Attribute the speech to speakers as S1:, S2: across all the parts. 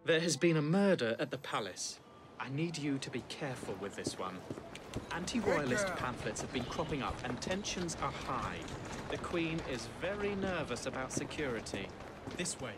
S1: There has been a murder at the palace. I need you to be careful with this one. Anti-royalist pamphlets have been cropping up and tensions are high. The Queen is very nervous about security. This way.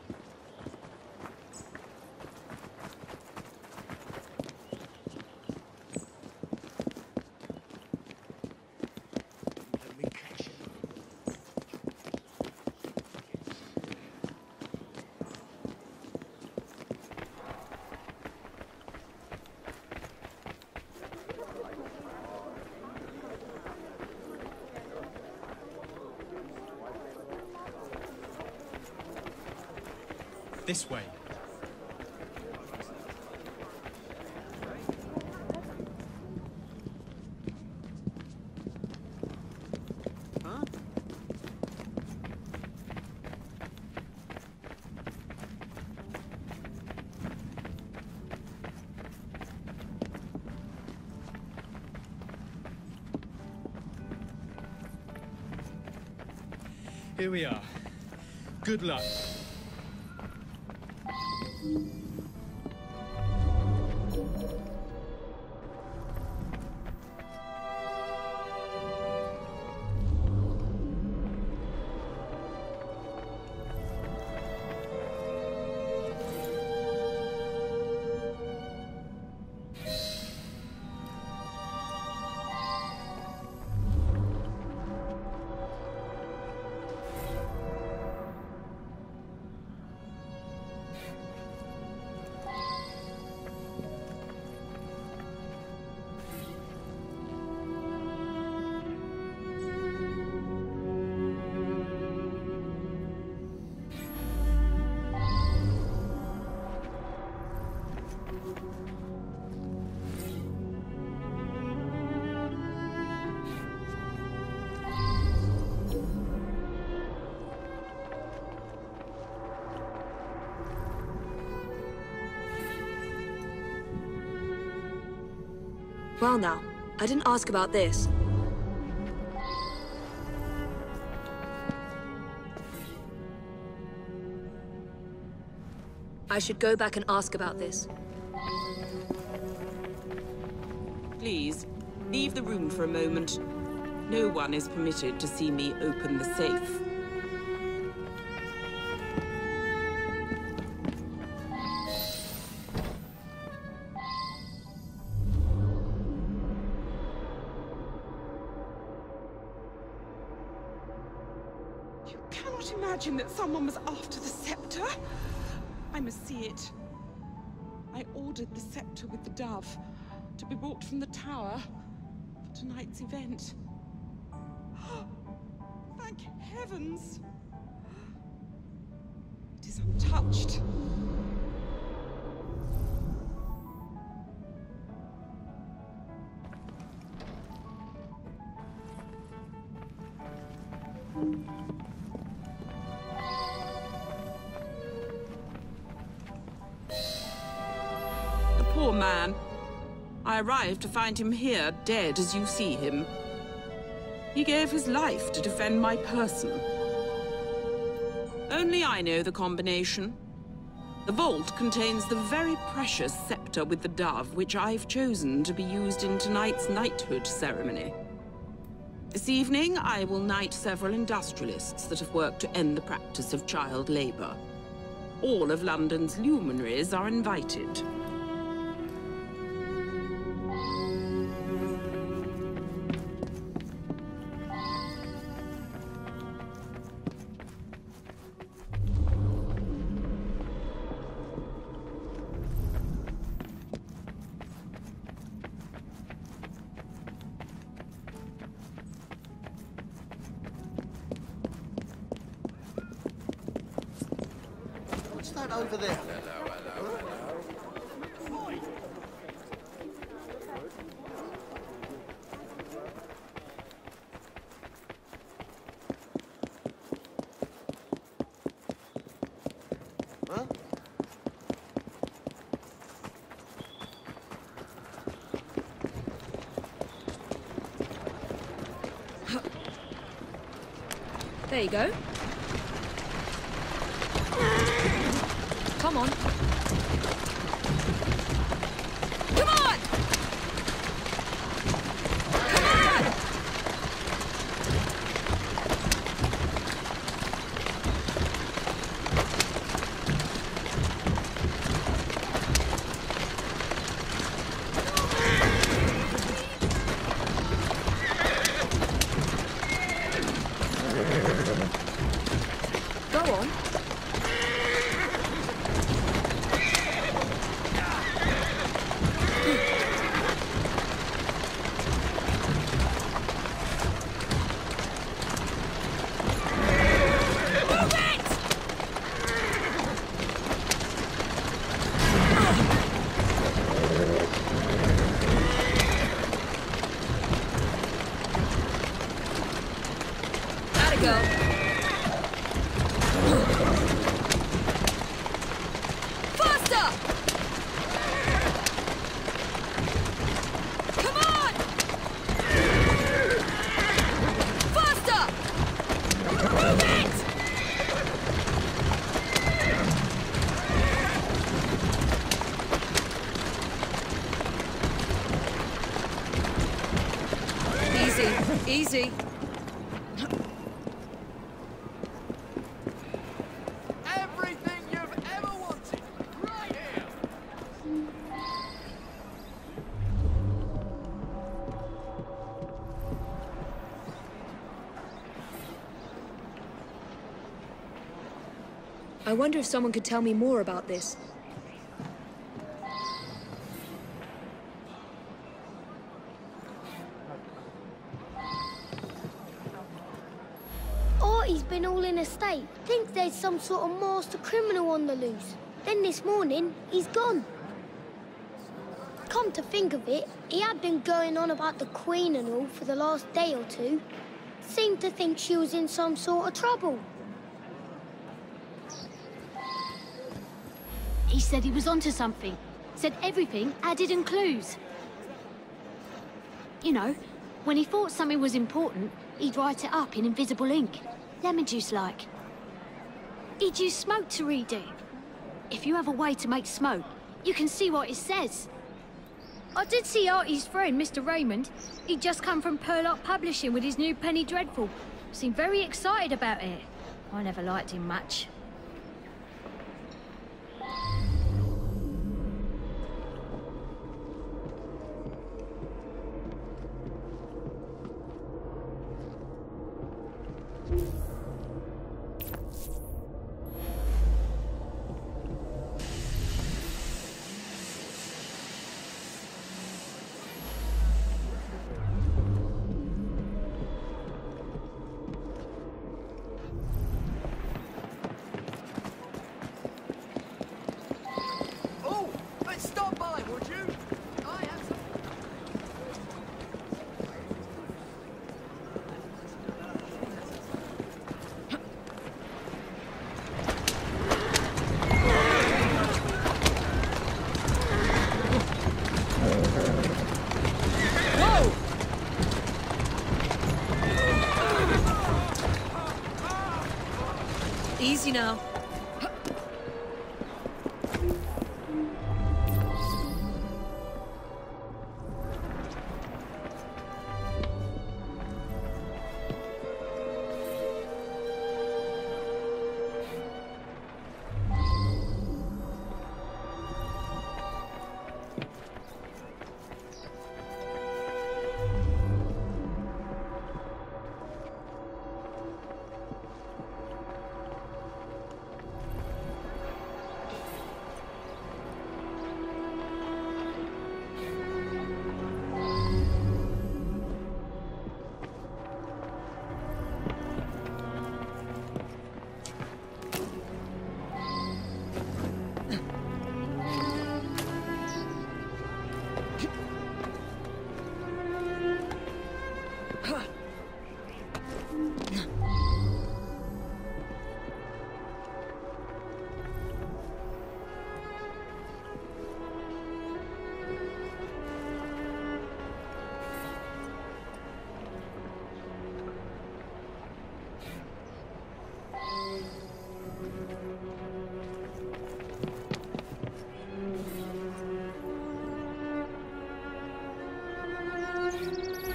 S1: This way.
S2: Huh?
S1: Here we are. Good luck.
S3: Well now, I didn't ask about this. I should go back and ask about this.
S4: Please, leave the room for a moment. No one is permitted to see me open the safe.
S5: Imagine that someone was after the scepter. I must see it. I ordered the scepter with the dove to be brought from the tower for tonight's event. Thank heavens! It is untouched.
S4: Poor man. I arrived to find him here, dead as you see him. He gave his life to defend my person. Only I know the combination. The vault contains the very precious scepter with the dove, which I've chosen to be used in tonight's knighthood ceremony. This evening, I will knight several industrialists that have worked to end the practice of child labor. All of London's luminaries are invited.
S2: Over there. Huh?
S3: There you go. Come on. Come on! Come on! Go on. Gotta go. Faster! Come on! Faster! Move it! Easy, easy.
S2: Everything you've ever wanted, right here!
S3: I wonder if someone could tell me more about this.
S6: Artie's been all in a state. Thinks there's some sort of master criminal on the loose. Then this morning, he's gone. Come to think of it, he had been going on about the Queen and all for the last day or two. Seemed to think she was in some sort of trouble.
S7: He said he was onto something. Said everything added in clues. You know, when he thought something was important, he'd write it up in invisible ink. Lemon juice like. He'd use smoke to read it. If you have a way to make smoke, you can see what it says. I did see Artie's friend, Mr. Raymond. He'd just come from Purlock Publishing with his new Penny Dreadful. Seemed very excited about it. I never liked him much.
S2: Oh, let's stop by, would you? I have some...
S3: Whoa! Easy now.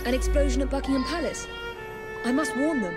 S3: An explosion at Buckingham Palace. I must warn them.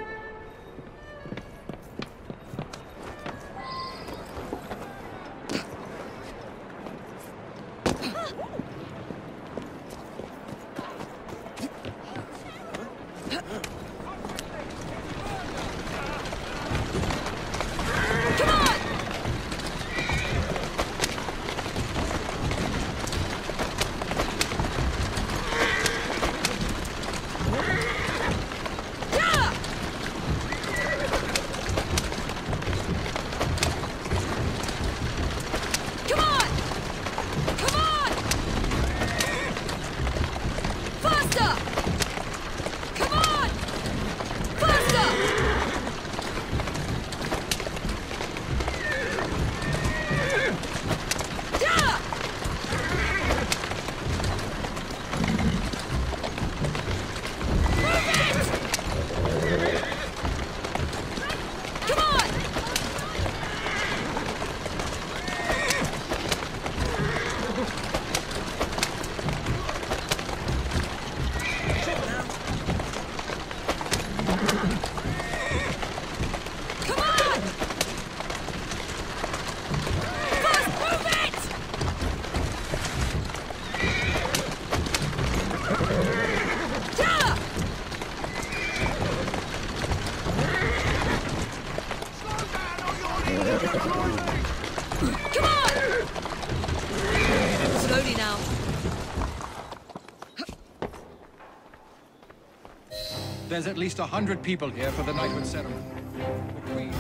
S8: There's at least 100 people here for the knighthood ceremony. The Queen.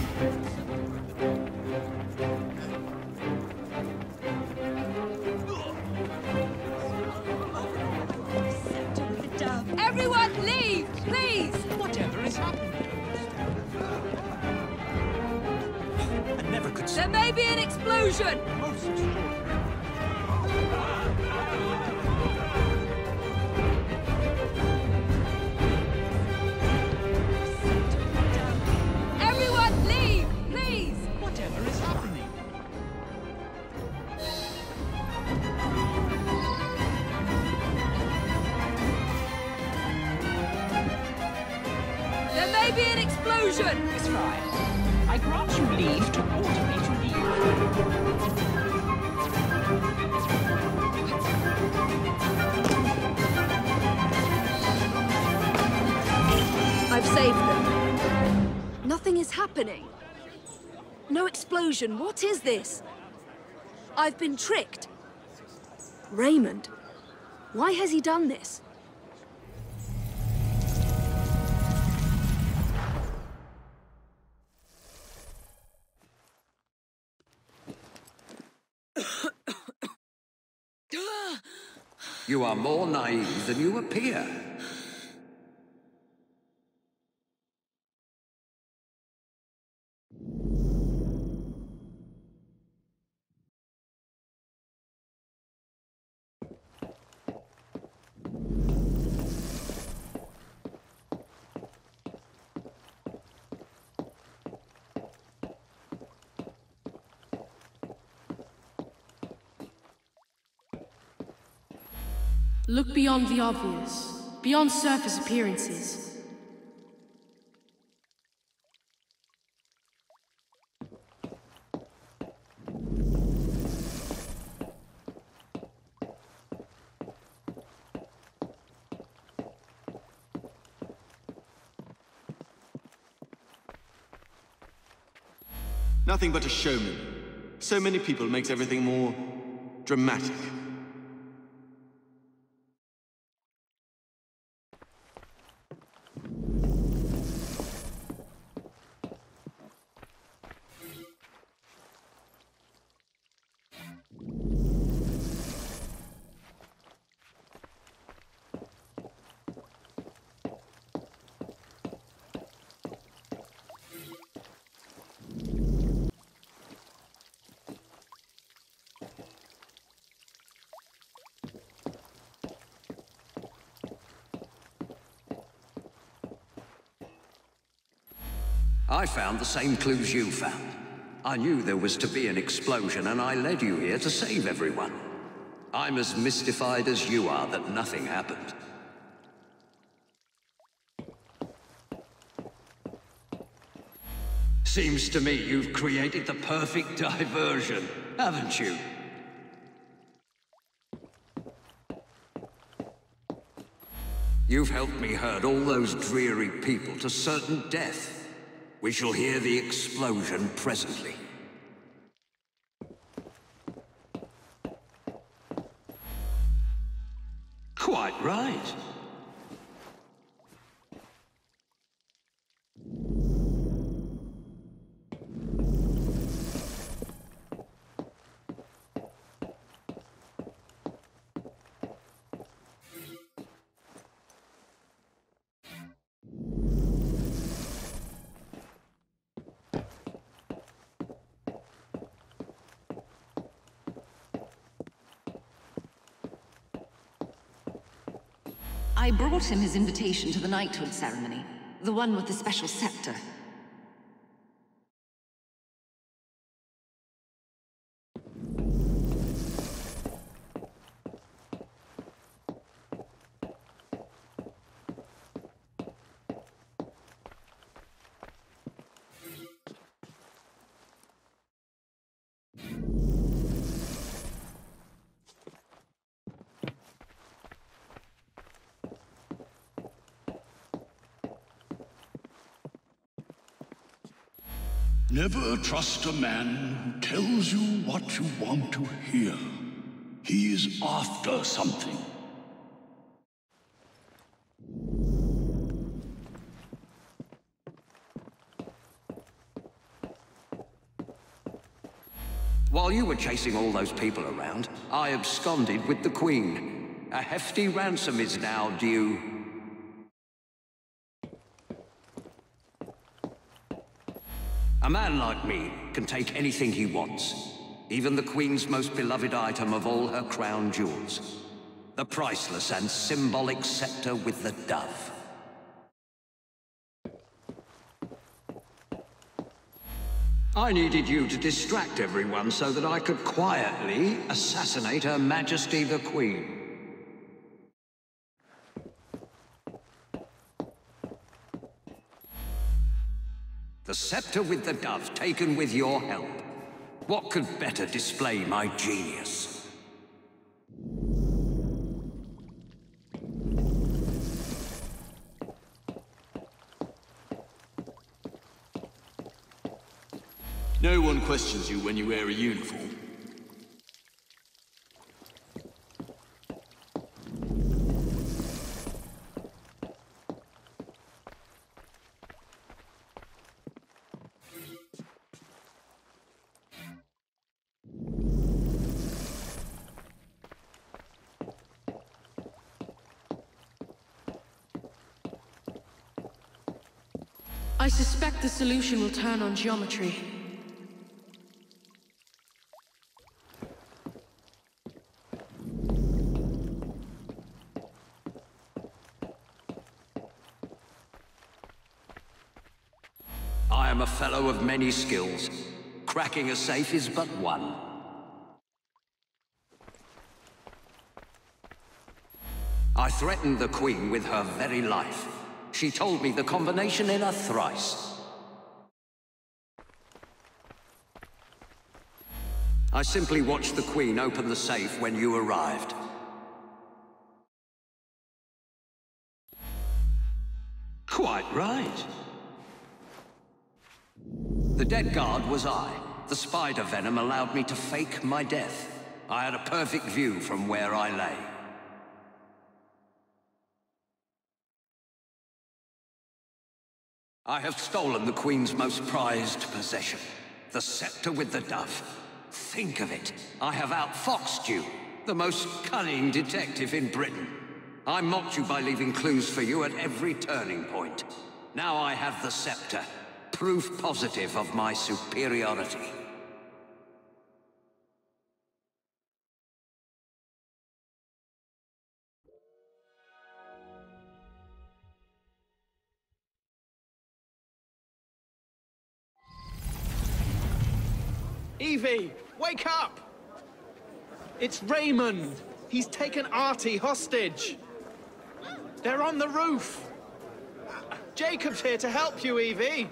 S3: Everyone leave, please!
S1: Whatever is happening? I never could
S3: There may be an explosion! Everyone leave, please!
S1: Whatever is happening?
S3: There may be an explosion!
S9: Miss Fry, I grant you leave to order me to leave.
S3: I've saved them. Nothing is happening. No explosion. What is this? I've been tricked. Raymond, why has he done this?
S10: You are more naive than you appear.
S11: Look beyond the obvious, beyond surface appearances.
S12: Nothing but a showman. So many people makes everything more dramatic.
S10: I found the same clues you found. I knew there was to be an explosion, and I led you here to save everyone. I'm as mystified as you are that nothing happened. Seems to me you've created the perfect diversion, haven't you? You've helped me herd all those dreary people to certain death. We shall hear the explosion presently. Quite right.
S13: I brought him his invitation to the knighthood ceremony. The one with the special scepter.
S14: Never trust a man who tells you what you want to hear. He is after something.
S10: While you were chasing all those people around, I absconded with the Queen. A hefty ransom is now due. A man like me can take anything he wants, even the Queen's most beloved item of all her crown jewels, the priceless and symbolic scepter with the dove. I needed you to distract everyone so that I could quietly assassinate Her Majesty the Queen. The scepter with the dove, taken with your help. What could better display my genius?
S12: No one questions you when you wear a uniform.
S11: I suspect the solution will turn on geometry.
S10: I am a fellow of many skills. Cracking a safe is but one. I threatened the Queen with her very life. She told me the combination in a thrice. I simply watched the Queen open the safe when you arrived. Quite right. The dead guard was I. The spider venom allowed me to fake my death. I had a perfect view from where I lay. I have stolen the Queen's most prized possession, the scepter with the dove. Think of it. I have outfoxed you, the most cunning detective in Britain. I mocked you by leaving clues for you at every turning point. Now I have the scepter, proof positive of my superiority.
S1: Evie, wake up! It's Raymond. He's taken Artie hostage. They're on the roof. Jacob's here to help you, Evie.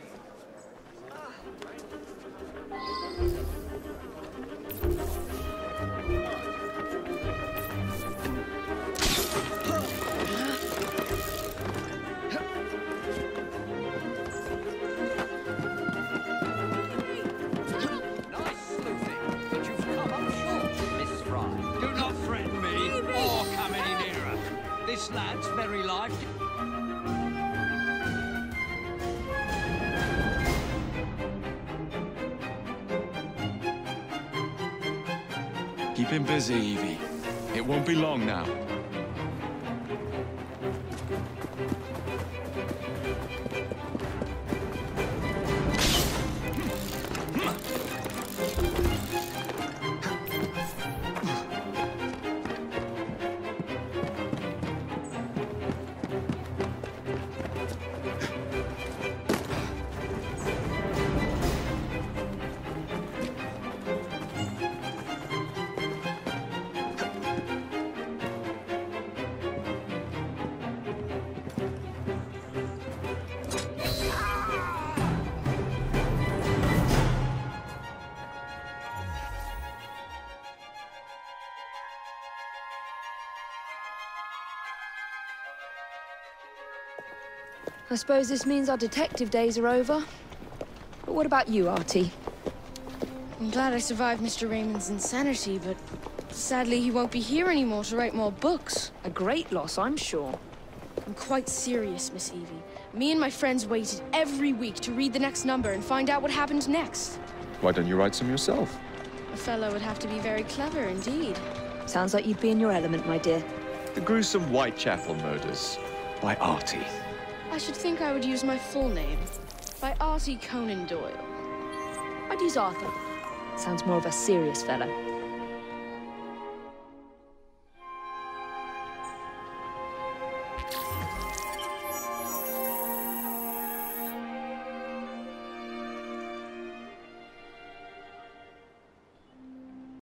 S10: This lad's very lively.
S15: Keep him busy, Evie. It won't be long now.
S3: I suppose this means our detective days are over. But what about you, Artie?
S16: I'm glad I survived Mr. Raymond's insanity, but sadly he won't be here anymore to write more books.
S3: A great loss, I'm sure.
S16: I'm quite serious, Miss Evie. Me and my friends waited every week to read the next number and find out what happened next.
S15: Why don't you write some yourself?
S16: A fellow would have to be very clever indeed.
S3: Sounds like you'd be in your element, my dear.
S15: The gruesome Whitechapel murders by Artie.
S16: I should think I would use my full name. By Artie Conan Doyle.
S3: I'd use Arthur. Sounds more of a serious fellow.